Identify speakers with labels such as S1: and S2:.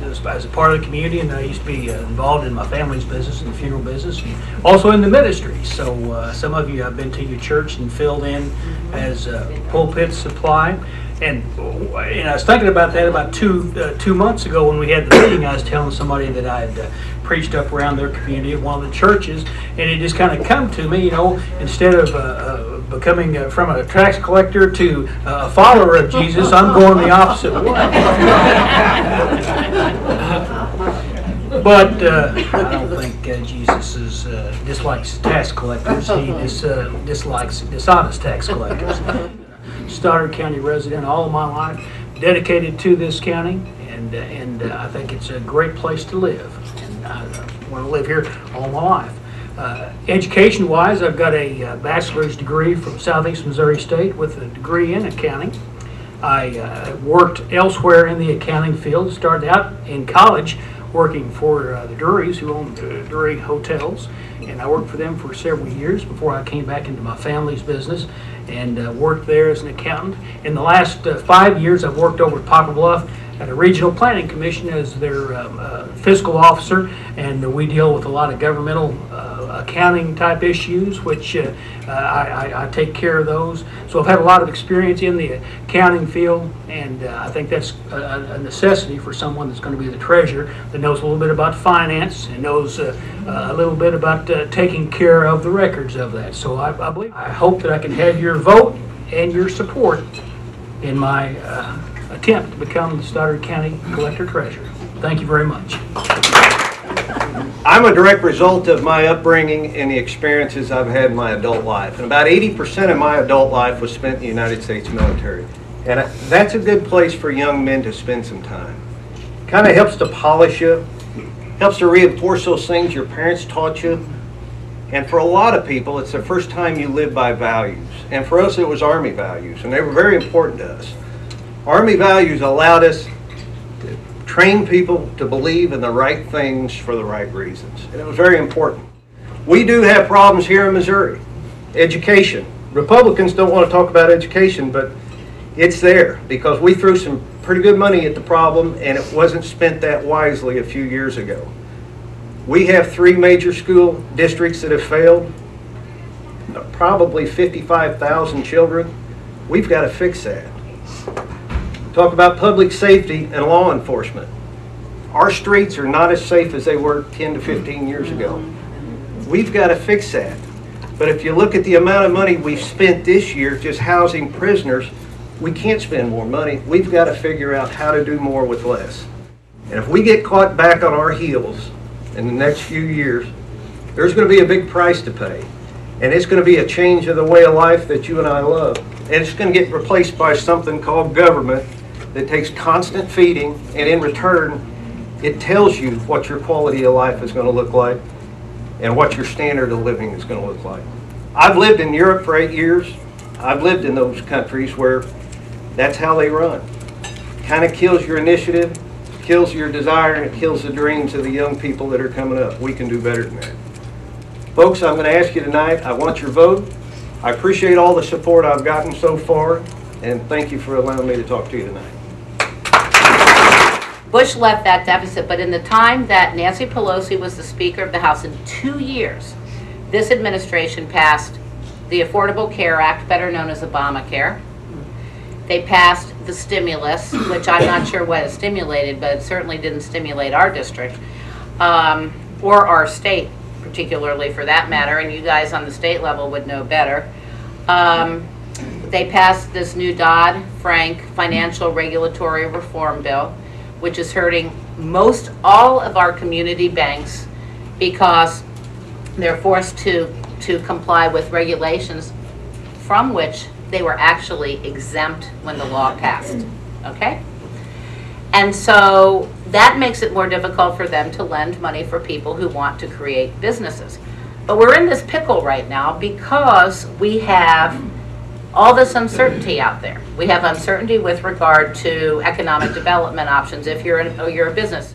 S1: as a part of the community, and I used to be involved in my family's business, in the funeral business, and also in the ministry. So some of you have been to your church and filled in as pulpit supply. And I was thinking about that about two months ago when we had the meeting. I was telling somebody that I had preached up around their community at one of the churches, and it just kind of come to me, instead of becoming from a tax collector to a follower of Jesus, I'm going the opposite way. But I don't think Jesus dislikes tax collectors. He dislikes dishonest tax collectors. Stoddard County resident all of my life, dedicated to this county, and I think it's a great place to live. And I want to live here all my life. Education-wise, I've got a bachelor's degree from Southeast Missouri State with a degree in accounting. I worked elsewhere in the accounting field. Started out in college working for the Durreys, who owned Durrey Hotels, and I worked for them for several years before I came back into my family's business and worked there as an accountant. In the last 5 years, I've worked over at Poplar Bluff at a regional planning commission as their fiscal officer, and we deal with a lot of governmental accounting type issues, which I take care of those. So I've had a lot of experience in the accounting field, and I think that's a necessity for someone that's going to be the treasurer, that knows a little bit about finance and knows a little bit about taking care of the records of that. So I hope that I can have your vote and your support in my attempt to become the Stoddard County Collector Treasurer. Thank you very much.
S2: I'm a direct result of my upbringing and the experiences I've had in my adult life. And about 80% of my adult life was spent in the United States military. And that's a good place for young men to spend some time. Kind of helps to polish you, helps to reinforce those things your parents taught you. And for a lot of people, it's the first time you live by values. And for us, it was Army values, and they were very important to us. Army values allowed us to train people to believe in the right things for the right reasons. And it was very important. We do have problems here in Missouri. Education. Republicans don't want to talk about education, but it's there because we threw some pretty good money at the problem, and it wasn't spent that wisely a few years ago. We have 3 major school districts that have failed, probably 55,000 children. We've got to fix that. Talk about public safety and law enforcement. Our streets are not as safe as they were 10 to 15 years ago. We've got to fix that. But if you look at the amount of money we've spent this year just housing prisoners, we can't spend more money. We've got to figure out how to do more with less. And if we get caught back on our heels in the next few years, there's going to be a big price to pay. And it's going to be a change of the way of life that you and I love. And it's going to get replaced by something called government that takes constant feeding, and in return, it tells you what your quality of life is going to look like and what your standard of living is going to look like. I've lived in Europe for 8 years. I've lived in those countries where that's how they run. Kind of kills your initiative, kills your desire, and it kills the dreams of the young people that are coming up. We can do better than that. Folks, I'm going to ask you tonight, I want your vote. I appreciate all the support I've gotten so far, and thank you for allowing me to talk to you tonight.
S3: Bush left that deficit, but in the time that Nancy Pelosi was the Speaker of the House, in 2 years, this administration passed the Affordable Care Act, better known as Obamacare. They passed the stimulus, which I'm not sure what it stimulated, but it certainly didn't stimulate our district, or our state, particularly for that matter, and you guys on the state level would know better. They passed this new Dodd-Frank Financial Regulatory Reform Bill, which is hurting most all of our community banks because they're forced to comply with regulations from which they were actually exempt when the law passed, okay? And so that makes it more difficult for them to lend money for people who want to create businesses. But we're in this pickle right now because we have all this uncertainty out there. We have uncertainty with regard to economic development options if you're a business.